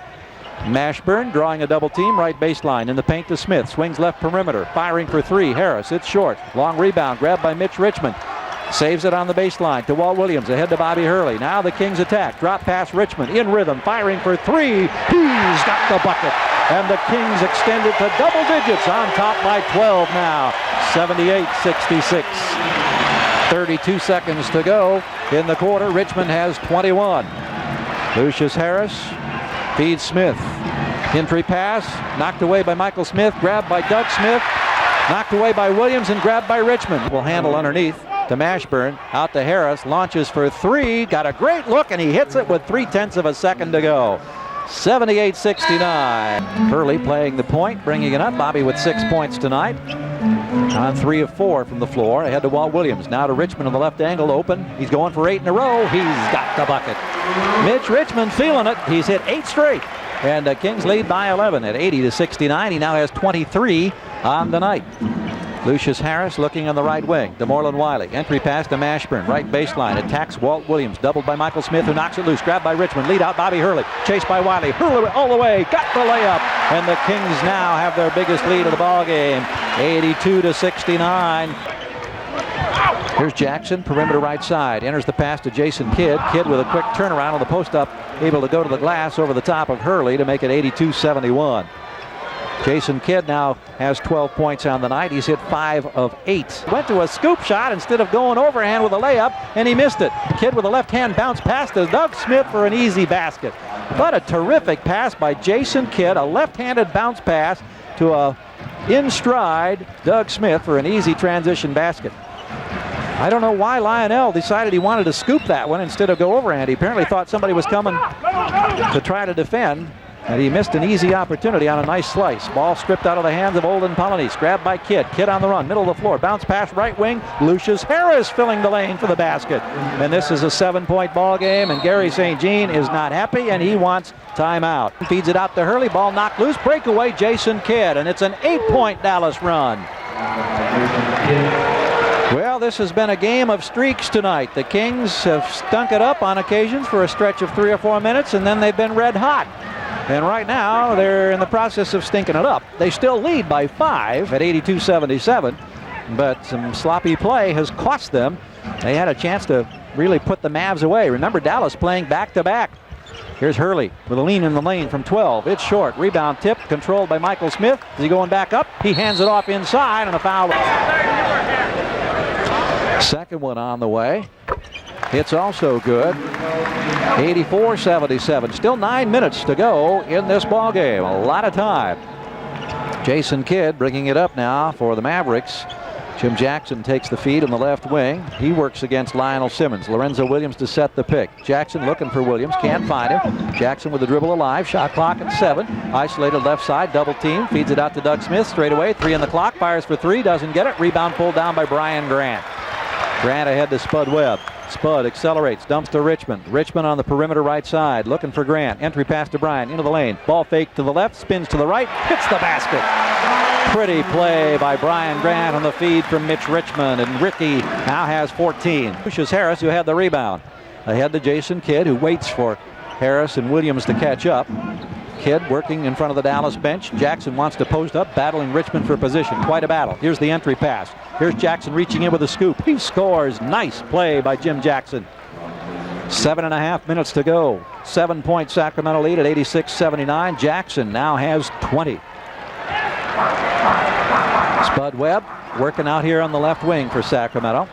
Mashburn drawing a double team, right baseline in the paint to Smith. Swings left perimeter, firing for three. Harris, it's short. Long rebound, grabbed by Mitch Richmond. Saves it on the baseline to Walt Williams, ahead to Bobby Hurley. Now the Kings attack. Drop pass Richmond, in rhythm, firing for three. He's got the bucket. And the Kings extend it to double digits, on top by 12 now. 78-66. 32 seconds to go in the quarter. Richmond has 21. Lucius Harris feeds Smith. Entry pass, knocked away by Michael Smith, grabbed by Doug Smith, knocked away by Williams, and grabbed by Richmond. Will handle underneath to Mashburn, out to Harris, launches for three, got a great look, and he hits it with 0.3 of a second to go. 78-69. Hurley playing the point, bringing it up. Bobby with 6 points tonight. On 3 of 4 from the floor, ahead to Walt Williams. Now to Richmond on the left angle, open. He's going for 8 in a row. He's got the bucket. Mitch Richmond feeling it. He's hit 8 straight. And the Kings lead by 11 at 80-69. He now has 23 on the night. Lucius Harris looking on the right wing. To Moreland Wiley. Entry pass to Mashburn. Right baseline. Attacks Walt Williams. Doubled by Michael Smith, who knocks it loose. Grabbed by Richmond. Lead out Bobby Hurley. Chased by Wiley. Hurley all the way. Got the layup. And the Kings now have their biggest lead of the ball game. 82-69. Here's Jackson, perimeter right side. Enters the pass to Jason Kidd. Kidd with a quick turnaround on the post-up. Able to go to the glass over the top of Hurley to make it 82-71. Jason Kidd now has 12 points on the night. He's hit 5 of 8. Went to a scoop shot instead of going overhand with a layup, and he missed it. Kidd with a left-hand bounce pass to Doug Smith for an easy basket. But a terrific pass by Jason Kidd, a left-handed bounce pass to a in-stride Doug Smith for an easy transition basket. I don't know why Lionel decided he wanted to scoop that one instead of go overhand. He apparently thought somebody was coming to try to defend, and he missed an easy opportunity on a nice slice. Ball stripped out of the hands of Olden Polynice. Grabbed by Kidd. Kidd on the run, middle of the floor. Bounce pass right wing. Lucius Harris filling the lane for the basket. And this is a 7-point ball game, and Gary St. Jean is not happy, and he wants timeout. Feeds it out to Hurley. Ball knocked loose. Breakaway Jason Kidd, and it's an 8-point Dallas run. Well, this has been a game of streaks tonight. The Kings have stunk it up on occasions for a stretch of 3 or 4 minutes, and then they've been red hot. And right now, they're in the process of stinking it up. They still lead by 5 at 82-77, but some sloppy play has cost them. They had a chance to really put the Mavs away. Remember, Dallas playing back-to-back. Here's Hurley with a lean in the lane from 12. It's short. Rebound tip controlled by Michael Smith. Is he going back up? He hands it off inside, and a foul. Second one on the way. It's also good. 84-77. Still 9 minutes to go in this ball game. A lot of time. Jason Kidd bringing it up now for the Mavericks. Jim Jackson takes the feed on the left wing. He works against Lionel Simmons. Lorenzo Williams to set the pick. Jackson looking for Williams. Can't find him. Jackson with the dribble alive. Shot clock at 7. Isolated left side. Double team. Feeds it out to Doug Smith. Straight away. 3 on the clock. Fires for 3. Doesn't get it. Rebound pulled down by Brian Grant. Grant ahead to Spud Webb. Spud accelerates, dumps to Richmond. Richmond on the perimeter right side, looking for Grant. Entry pass to Bryant, into the lane. Ball fake to the left, spins to the right, hits the basket. Pretty play by Brian Grant on the feed from Mitch Richmond, and Ricky now has 14. Lucius Harris, who had the rebound. Ahead to Jason Kidd, who waits for Harris and Williams to catch up. Kidd working in front of the Dallas bench. Jackson wants to post up, battling Richmond for position. Quite a battle. Here's the entry pass. Here's Jackson reaching in with a scoop. He scores. Nice play by Jim Jackson. 7.5 minutes to go. 7-point Sacramento lead at 86-79. Jackson now has 20. Spud Webb working out here on the left wing for Sacramento.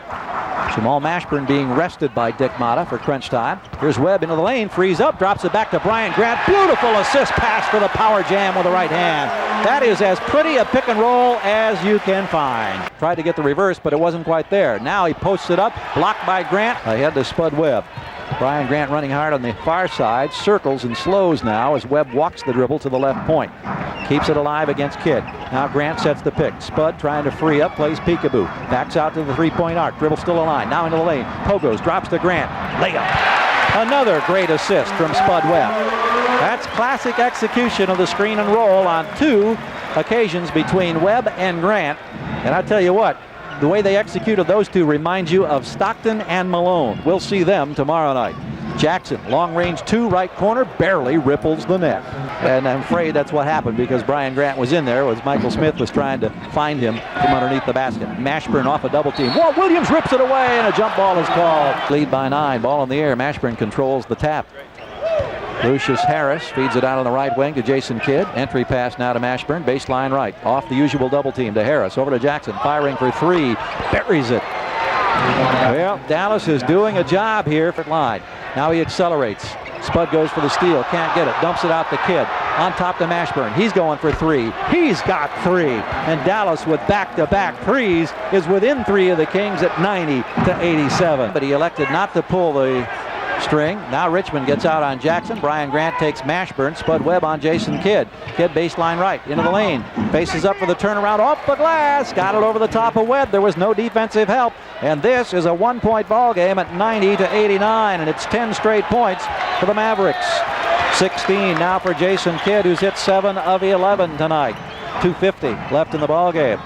Jamal Mashburn being rested by Dick Motta for crunch time. Here's Webb into the lane, frees up, drops it back to Brian Grant. Beautiful assist pass for the power jam with the right hand. That is as pretty a pick and roll as you can find. Tried to get the reverse, but it wasn't quite there. Now he posts it up, blocked by Grant. Ahead to Spud Webb. Brian Grant running hard on the far side, circles and slows now as Webb walks the dribble to the left point. Keeps it alive against Kidd. Now Grant sets the pick. Spud trying to free up, plays peekaboo. Backs out to the three-point arc. Dribble still aligned. Now into the lane. Pogos drops to Grant. Layup. Another great assist from Spud Webb. That's classic execution of the screen and roll on 2 occasions between Webb and Grant. And I tell you what, the way they executed those 2 reminds you of Stockton and Malone. We'll see them tomorrow night. Jackson, long range 2, right corner, barely ripples the net. And I'm afraid that's what happened because Brian Grant was in there as Michael Smith was trying to find him from underneath the basket. Mashburn off a double team. Walt Williams rips it away and a jump ball is called. Lead by 9, ball in the air. Mashburn controls the tap. Lucius Harris feeds it out on the right wing to Jason Kidd. Entry pass now to Mashburn, baseline right. Off the usual double team to Harris. Over to Jackson, firing for 3, buries it. Well, Dallas is doing a job here for line. Now he accelerates. Spud goes for the steal, can't get it. Dumps it out to Kidd. On top to Mashburn. He's going for 3. He's got 3. And Dallas with back-to-back threes is within 3 of the Kings at 90-87. But he elected not to pull the string. Now Richmond gets out on Jackson. Brian Grant takes Mashburn. Spud Webb on Jason Kidd. Kidd baseline right into the lane. Faces up for the turnaround off the glass. Got it over the top of Webb. There was no defensive help. And this is a 1-point ball game at 90-89. And it's 10 straight points for the Mavericks. 16 now for Jason Kidd, who's hit 7 of 11 tonight. 2:50 left in the ball game.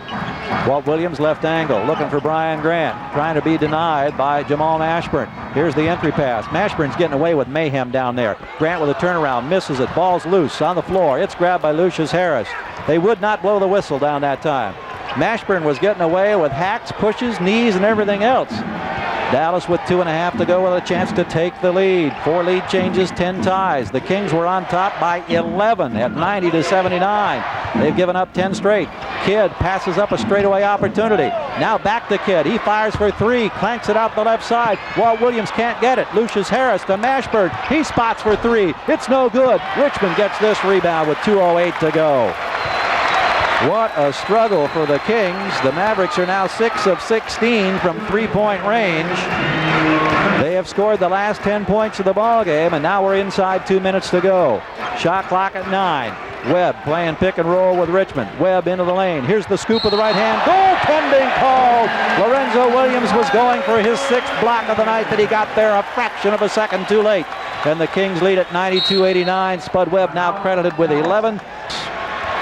Walt Williams left angle, looking for Brian Grant, trying to be denied by Jamal Mashburn. Here's the entry pass. Mashburn's getting away with mayhem down there. Grant with a turnaround, misses it. Ball's loose on the floor. It's grabbed by Lucius Harris. They would not blow the whistle down that time. Mashburn was getting away with hacks, pushes, knees, and everything else. Dallas with 2.5 to go with a chance to take the lead. 4 lead changes, 10 ties. The Kings were on top by 11 at 90-79. They've given up 10 straight. Kidd passes up a straightaway opportunity. Now back to Kidd. He fires for 3, clanks it out the left side. Walt Williams can't get it. Lucius Harris to Mashburn. He spots for 3. It's no good. Richmond gets this rebound with 2:08 to go. What a struggle for the Kings. The Mavericks are now 6 of 16 from 3-point range. They have scored the last 10 points of the ball game, and now we're inside 2 minutes to go. Shot clock at 9. Webb playing pick and roll with Richmond. Webb into the lane. Here's the scoop of the right hand. Goaltending called. Lorenzo Williams was going for his 6th block of the night, but he got there a fraction of a second too late. And the Kings lead at 92-89. Spud Webb now credited with 11.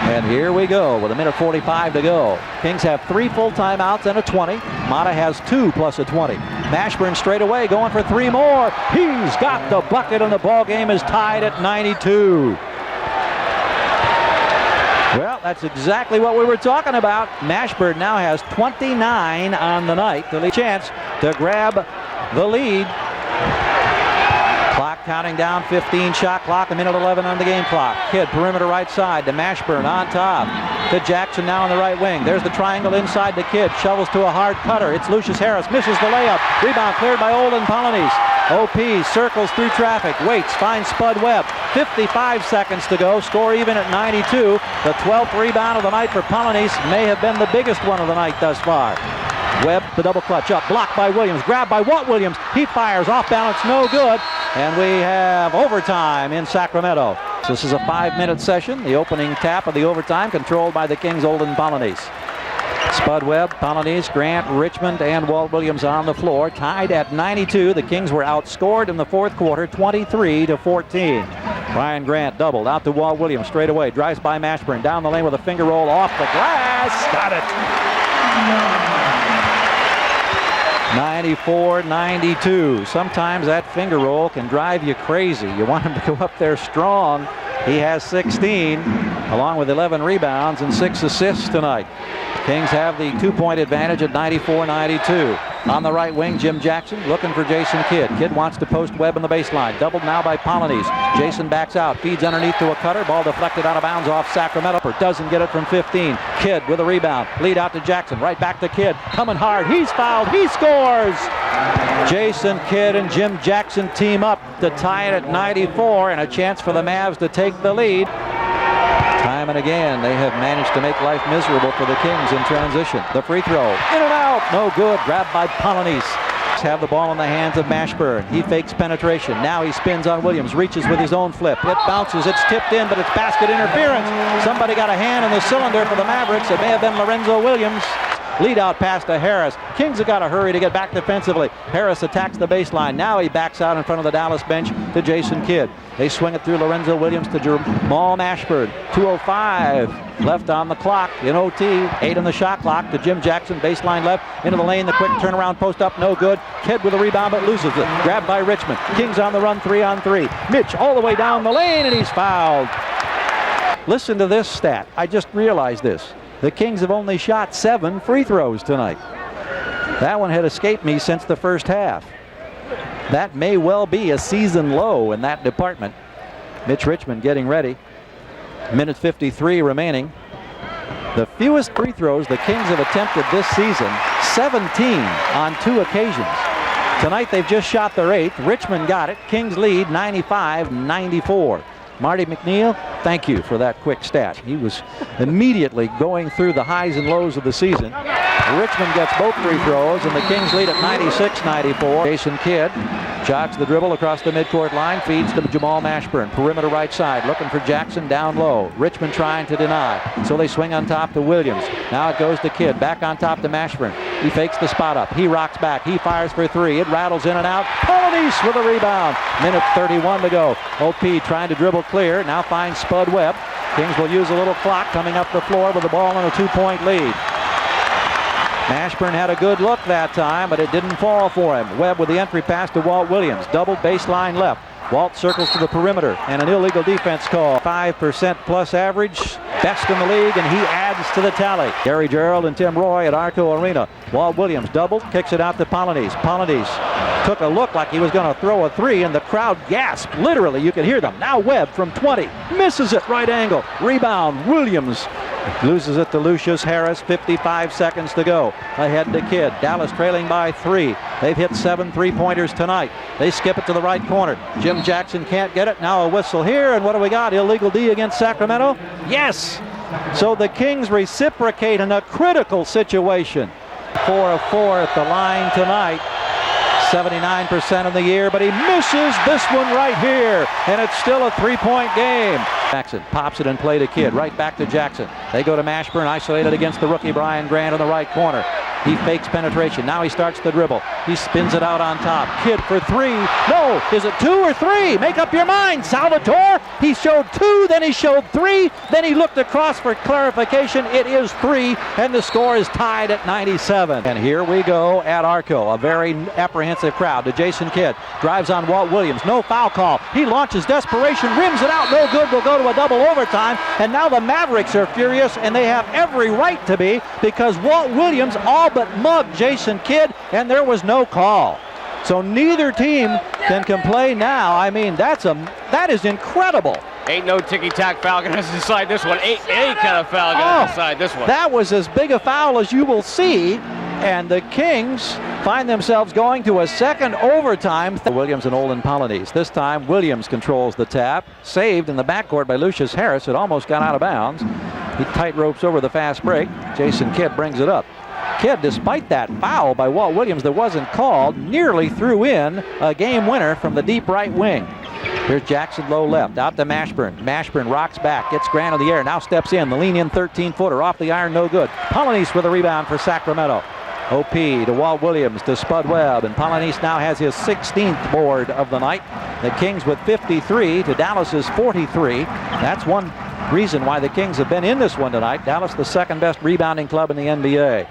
And here we go with 1:45 to go. Kings have 3 full timeouts and a 20. Mata has 2 plus a 20. Mashburn straight away going for 3 more. He's got the bucket and the ball game is tied at 92. Well, that's exactly what we were talking about. Mashburn now has 29 on the night. The chance to grab the lead. Clock counting down, 15 shot clock, 1:11 on the game clock. Kidd perimeter right side to Mashburn on top. To Jackson now on the right wing. There's the triangle inside to Kidd. Shovels to a hard cutter. It's Lucius Harris. Misses the layup. Rebound cleared by Olden Polonese. OP circles through traffic. Waits. Finds Spud Webb. 55 seconds to go. Score even at 92. The 12th rebound of the night for Polonese. May have been the biggest one of the night thus far. Webb, the double clutch up. Blocked by Williams. Grabbed by Walt Williams. He fires off balance. No good. And we have overtime in Sacramento. This is a 5-minute session. The opening tap of the overtime controlled by the Kings' Olden Polonese. Spud Webb, Polonese, Grant, Richmond, and Walt Williams on the floor. Tied at 92. The Kings were outscored in the 4th quarter, 23-14. Brian Grant doubled out to Walt Williams straight away. Drives by Mashburn. Down the lane with a finger roll off the glass. Got it. 94-92. Sometimes that finger roll can drive you crazy. You want him to go up there strong. He has 16, along with 11 rebounds and 6 assists tonight. Kings have the 2-point advantage at 94-92. On the right wing, Jim Jackson looking for Jason Kidd. Kidd wants to post Webb on the baseline. Doubled now by Polonese. Jason backs out, feeds underneath to a cutter. Ball deflected out of bounds off Sacramento. Doesn't get it from 15. Kidd with a rebound. Lead out to Jackson. Right back to Kidd. Coming hard. He's fouled. He scores. Jason Kidd and Jim Jackson team up to tie it at 94 and a chance for the Mavs to take the lead. Time and again, they have managed to make life miserable for the Kings in transition. The free throw, in and out, no good. Grabbed by Polonese. Have the ball in the hands of Mashburn. He fakes penetration. Now he spins on Williams, reaches with his own flip. It bounces, it's tipped in, but it's basket interference. Somebody got a hand in the cylinder for the Mavericks. It may have been Lorenzo Williams. Lead out pass to Harris. Kings have got to hurry to get back defensively. Harris attacks the baseline. Now he backs out in front of the Dallas bench to Jason Kidd. They swing it through Lorenzo Williams to Jamal Mashburn. 2:05 left on the clock in OT. 8 on the shot clock to Jim Jackson. Baseline left into the lane. The quick turnaround post up. No good. Kidd with a rebound but loses it. Grabbed by Richmond. Kings on the run 3-on-3. Mitch all the way down the lane and he's fouled. Listen to this stat. I just realized this. The Kings have only shot 7 free throws tonight. That one had escaped me since the first half. That may well be a season low in that department. Mitch Richmond getting ready. Minute 53 remaining. The fewest free throws the Kings have attempted this season, 17 on 2 occasions. Tonight they've just shot their 8th. Richmond got it. Kings lead 95-94. Marty McNeil, thank you for that quick stat. He was immediately going through the highs and lows of the season. Richmond gets both free throws, and the Kings lead at 96-94. Jason Kidd jogs the dribble across the midcourt line, feeds to Jamal Mashburn. Perimeter right side, looking for Jackson down low. Richmond trying to deny, so they swing on top to Williams. Now it goes to Kidd, back on top to Mashburn. He fakes the spot up. He rocks back. He fires for 3. It rattles in and out. Polonese with a rebound. Minute 31 to go. OP trying to dribble clear. Now finds Spud Webb. Kings will use a little clock coming up the floor with the ball on a 2-point lead. Mashburn had a good look that time, but it didn't fall for him. Webb with the entry pass to Walt Williams. Double baseline left. Walt circles to the perimeter, and an illegal defense call. 5% plus average, best in the league, and he adds to the tally. Gary Gerald and Tim Roy at ARCO Arena. Walt Williams doubled, kicks it out to Polonese. Polonese took a look like he was going to throw a 3, and the crowd gasped. Literally, you could hear them. Now Webb from 20, misses it, right angle. Rebound, Williams. Loses it to Lucius Harris. 55 seconds to go. Ahead to Kidd. Dallas trailing by 3. They've hit 7 3-pointers tonight. They skip it to the right corner. Jim Jackson can't get it. Now a whistle here, and what do we got? Illegal D against Sacramento? Yes! So the Kings reciprocate in a critical situation. 4 of 4 at the line tonight. 79% in the year, but he misses this one right here, and it's still a 3-point game. Jackson pops it in play to Kidd. Right back to Jackson. They go to Mashburn, isolated against the rookie Brian Grant in the right corner. He fakes penetration. Now he starts the dribble. He spins it out on top. Kidd for 3. No! Is it 2 or 3? Make up your mind, Salvatore! He showed 2, then he showed 3, then he looked across for clarification. It is 3, and the score is tied at 97. And here we go at ARCO. A very apprehensive crowd. To Jason Kidd. Drives on Walt Williams. No foul call. He launches desperation. Rims it out. No good. Will go to a double overtime. And now the Mavericks are furious, and they have every right to be, because Walt Williams all but mugged Jason Kidd, and there was no call. So neither team can play now. I mean, that is incredible. Ain't no ticky-tack foul going to decide this one. Ain't any kind of foul going to decide this one. That was as big a foul as you will see, and the Kings find themselves going to a second overtime. Williams and Olin Polonese. This time Williams controls the tap. Saved in the backcourt by Lucius Harris. It almost got out of bounds. He tight ropes over the fast break. Jason Kidd brings it up. Kidd, despite that foul by Walt Williams that wasn't called, nearly threw in a game winner from the deep right wing. Here's Jackson low left, out to Mashburn. Mashburn rocks back, gets Grant in the air, now steps in. The lean in 13-footer off the iron, no good. Polonese with a rebound for Sacramento. OP to Walt Williams to Spud Webb, and Polonese now has his 16th board of the night. The Kings with 53 to Dallas's 43. That's one reason why the Kings have been in this one tonight. Dallas, the second best rebounding club in the NBA.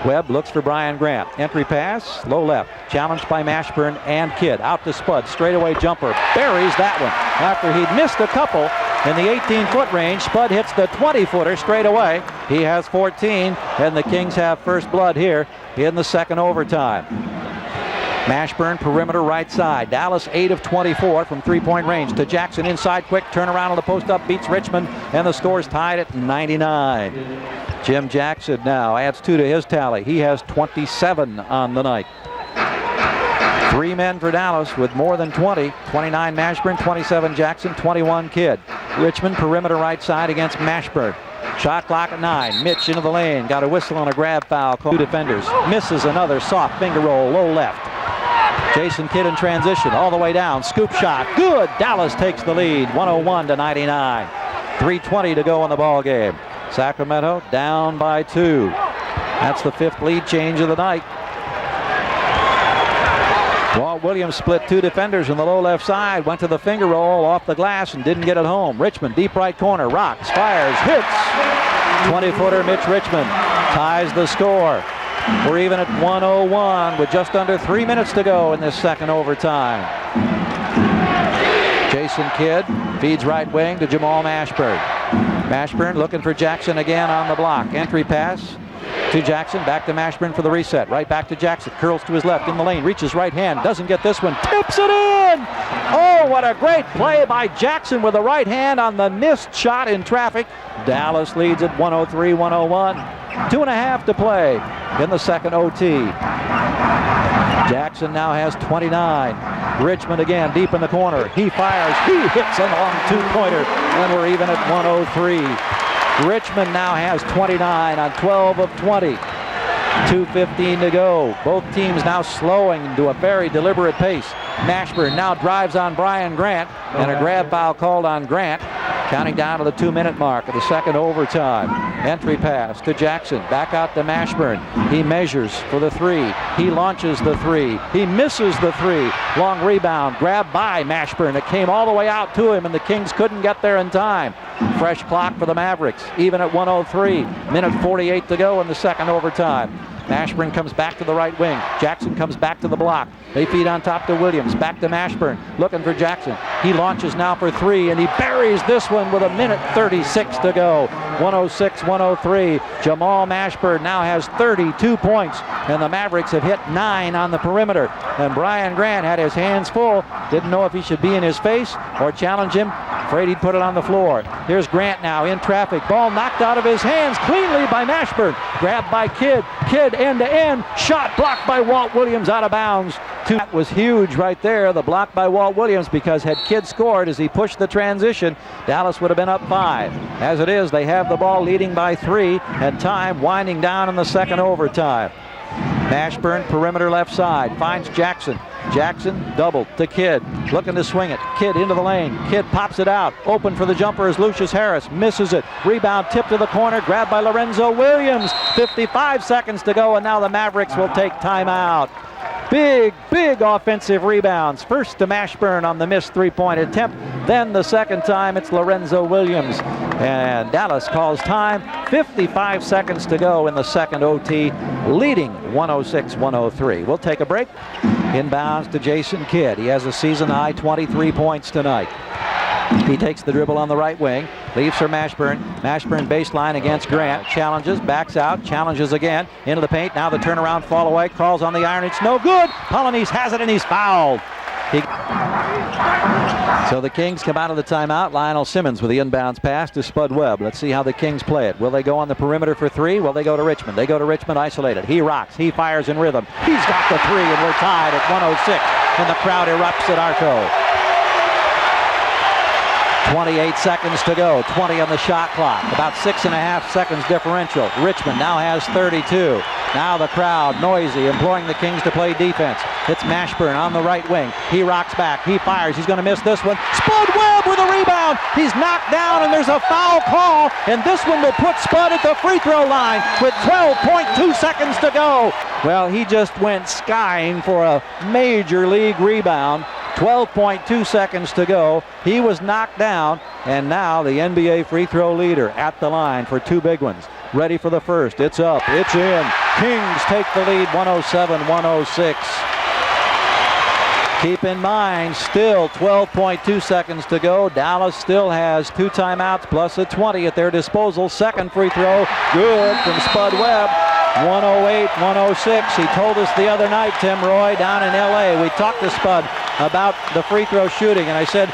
Webb looks for Brian Grant. Entry pass, low left. Challenged by Mashburn and Kidd. Out to Spud. Straightaway jumper. Buries that one. After he'd missed a couple in the 18-foot range, Spud hits the 20-footer straight away. He has 14, and the Kings have first blood here in the second overtime. Mashburn, perimeter right side. Dallas 8 of 24 from 3-point range. To Jackson inside, quick turnaround on the post-up, beats Richmond, and the score's tied at 99. Jim Jackson now adds 2 to his tally. He has 27 on the night. 3 men for Dallas with more than 20. 29 Mashburn, 27 Jackson, 21 Kidd. Richmond, perimeter right side against Mashburn. Shot clock at 9. Mitch into the lane. Got a whistle on a grab foul. 2 defenders. Misses another soft finger roll, low left. Jason Kidd in transition, all the way down. Scoop shot, good. Dallas takes the lead, 101-99. 3:20 to go in the ball game. Sacramento down by 2. That's the 5th lead change of the night. Walt Williams split 2 defenders in the low left side, went to the finger roll off the glass and didn't get it home. Richmond, deep right corner, rocks, fires, hits. 20-footer Mitch Richmond ties the score. We're even at 101 with just under 3 minutes to go in this second overtime. Jason Kidd feeds right wing to Jamal Mashburn. Mashburn looking for Jackson again on the block. Entry pass to Jackson, back to Mashburn for the reset. Right back to Jackson, curls to his left in the lane, reaches right hand, doesn't get this one, tips it in! Oh, what a great play by Jackson with the right hand on the missed shot in traffic. Dallas leads at 103-101. 2.5 to play in the second OT. Jackson now has 29. Richmond again deep in the corner. He fires, he hits a long 2-pointer, and we're even at 103. Richmond now has 29 on 12 of 20. 2:15 to go. Both teams now slowing into a very deliberate pace. Mashburn now drives on Brian Grant, and a grab foul called on Grant. Counting down to the 2-minute mark of the second overtime. Entry pass to Jackson, back out to Mashburn. He measures for the 3. He launches the 3. He misses the 3. Long rebound, grabbed by Mashburn. It came all the way out to him, and the Kings couldn't get there in time. Fresh clock for the Mavericks, even at 103. Minute 48 to go in the second overtime. Mashburn comes back to the right wing. Jackson comes back to the block. They feed on top to Williams. Back to Mashburn, looking for Jackson. He launches now for 3, and he buries this one with a minute 36 to go. 106-103. Jamal Mashburn now has 32 points, and the Mavericks have hit 9 on the perimeter. And Brian Grant had his hands full. Didn't know if he should be in his face or challenge him. Afraid he'd put it on the floor. Here's Grant now in traffic. Ball knocked out of his hands cleanly by Mashburn. Grabbed by Kidd. Kidd end to end. Shot blocked by Walt Williams out of bounds. That was huge right there, the block by Walt Williams, because had Kidd scored as he pushed the transition, Dallas would have been up 5. As it is, they have the ball leading by 3, and time winding down in the second overtime. Mashburn, perimeter left side, finds Jackson. Jackson doubled to Kidd, looking to swing it. Kidd into the lane. Kidd pops it out. Open for the jumper is Lucius Harris. Misses it. Rebound tipped to the corner. Grabbed by Lorenzo Williams. 55 seconds to go, and now the Mavericks will take timeout. Big offensive rebounds. First to Mashburn on the missed 3-point attempt. Then the second time it's Lorenzo Williams. And Dallas calls time. 55 seconds to go in the second OT, leading 106-103. We'll take a break. Inbounds to Jason Kidd. He has a season-high 23 points tonight. He takes the dribble on the right wing, leaves for Mashburn. Mashburn baseline against Grant. Challenges, backs out, challenges again. Into the paint, now the turnaround fall away. Calls on the iron, it's no good. Polynice has it and he's fouled. So the Kings come out of the timeout. Lionel Simmons with the inbounds pass to Spud Webb. Let's see how the Kings play it. Will they go on the perimeter for 3? Will they go to Richmond? They go to Richmond isolated. He rocks, he fires in rhythm. He's got the 3, and we're tied at 106. And the crowd erupts at ARCO. 28 seconds to go, 20 on the shot clock, about 6.5 seconds differential. Richmond now has 32. Now the crowd noisy, imploring the Kings to play defense. It's Mashburn on the right wing. He rocks back, he fires, he's going to miss this one. Spud Webb with a rebound. He's knocked down, and there's a foul call, and this one will put Spud at the free throw line with 12.2 seconds to go. Well, he just went skying for a major league rebound. 12.2 seconds to go. He was knocked down, and now the NBA free throw leader at the line for 2 big ones. Ready for the first. It's up. It's in. Kings take the lead 107-106. Keep in mind, still 12.2 seconds to go. Dallas still has 2 timeouts plus a 20 at their disposal. Second free throw. Good from Spud Webb. 108-106. He told us the other night, Tim Roy, down in L.A., we talked to Spud about the free throw shooting, and I said,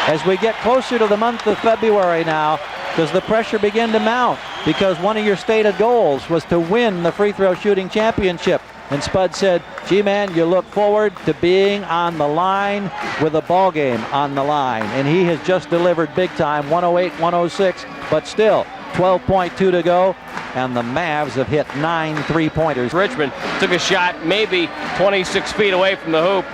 as we get closer to the month of February now, does the pressure begin to mount? Because one of your stated goals was to win the free throw shooting championship. And Spud said, gee man, you look forward to being on the line with a ball game on the line. And he has just delivered big time, 108-106, but still 12.2 to go, and the Mavs have hit 9 3-pointers. Richmond took a shot maybe 26 feet away from the hoop.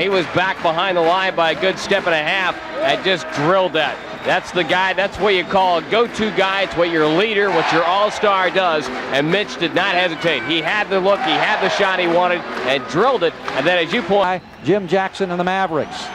He was back behind the line by a good step and a half and just drilled that. That's the guy. That's what you call a go-to guy. It's what your leader, what your all-star does. And Mitch did not hesitate. He had the look, he had the shot he wanted, and drilled it. And then, as you point, Jim Jackson and the Mavericks.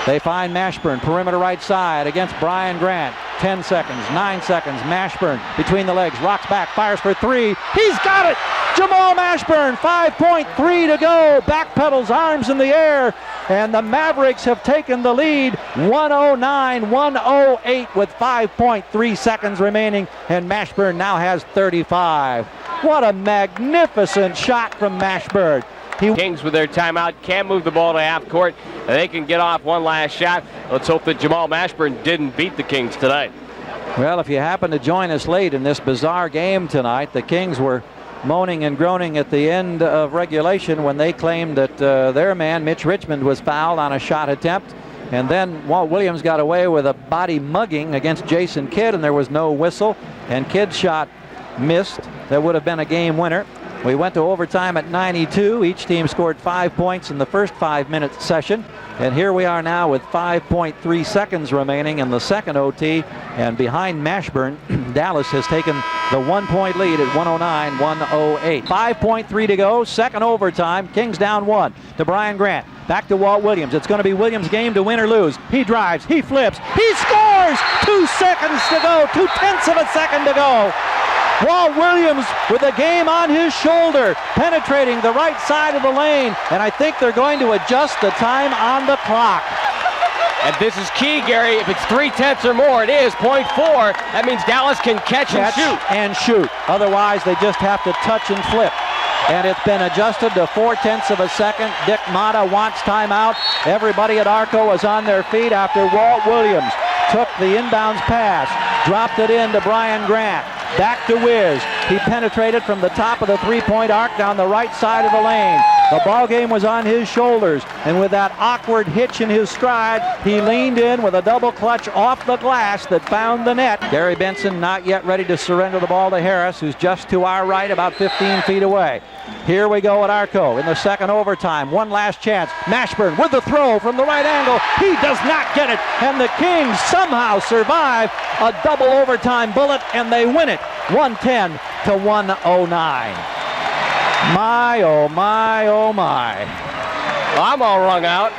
They find Mashburn, perimeter right side against Brian Grant. 10 seconds, 9 seconds. Mashburn between the legs, rocks back, fires for three. He's got it! Jamal Mashburn, 5.3 to go. Backpedals, arms in the air. And the Mavericks have taken the lead, 109-108 with 5.3 seconds remaining. And Mashburn now has 35. What a magnificent shot from Mashburn. Kings with their timeout can't move the ball to half court. They can get off one last shot. Let's hope that Jamal Mashburn didn't beat the Kings tonight. Well, if you happen to join us late in this bizarre game tonight, the Kings were moaning and groaning at the end of regulation when they claimed that their man, Mitch Richmond, was fouled on a shot attempt. And then Walt Williams got away with a body mugging against Jason Kidd, and there was no whistle. And Kidd's shot missed. That would have been a game winner. We went to overtime at 92. Each team scored 5 points in the first 5-minute session. And here we are now with 5.3 seconds remaining in the second OT. And behind Mashburn, Dallas has taken the 1-point lead at 109-108. 5.3 to go, second overtime. Kings down 1 to Brian Grant. Back to Walt Williams. It's going to be Williams' game to win or lose. He drives, he flips, he scores! 2 seconds to go, 0.2 of a second to go. Walt Williams with the game on his shoulder, penetrating the right side of the lane, and I think they're going to adjust the time on the clock. And this is key, Gary. If it's 0.3 or more, it is 0.4. That means Dallas can catch and shoot. Otherwise, they just have to touch and flip. And it's been adjusted to 0.4 of a second. Dick Motta wants timeout. Everybody at ARCO is on their feet after Walt Williams took the inbounds pass, dropped it in to Brian Grant. Back to Wiz. He penetrated from the top of the three-point arc down the right side of the lane. The ball game was on his shoulders, and with that awkward hitch in his stride, he leaned in with a double clutch off the glass that found the net. Gary Benson not yet ready to surrender the ball to Harris, who's just to our right, about 15 feet away. Here we go at ARCO in the second overtime. One last chance. Mashburn with the throw from the right angle. He does not get it, and the Kings somehow survive a double overtime bullet, and they win it 110-109. My, oh my, oh my. I'm all wrung out.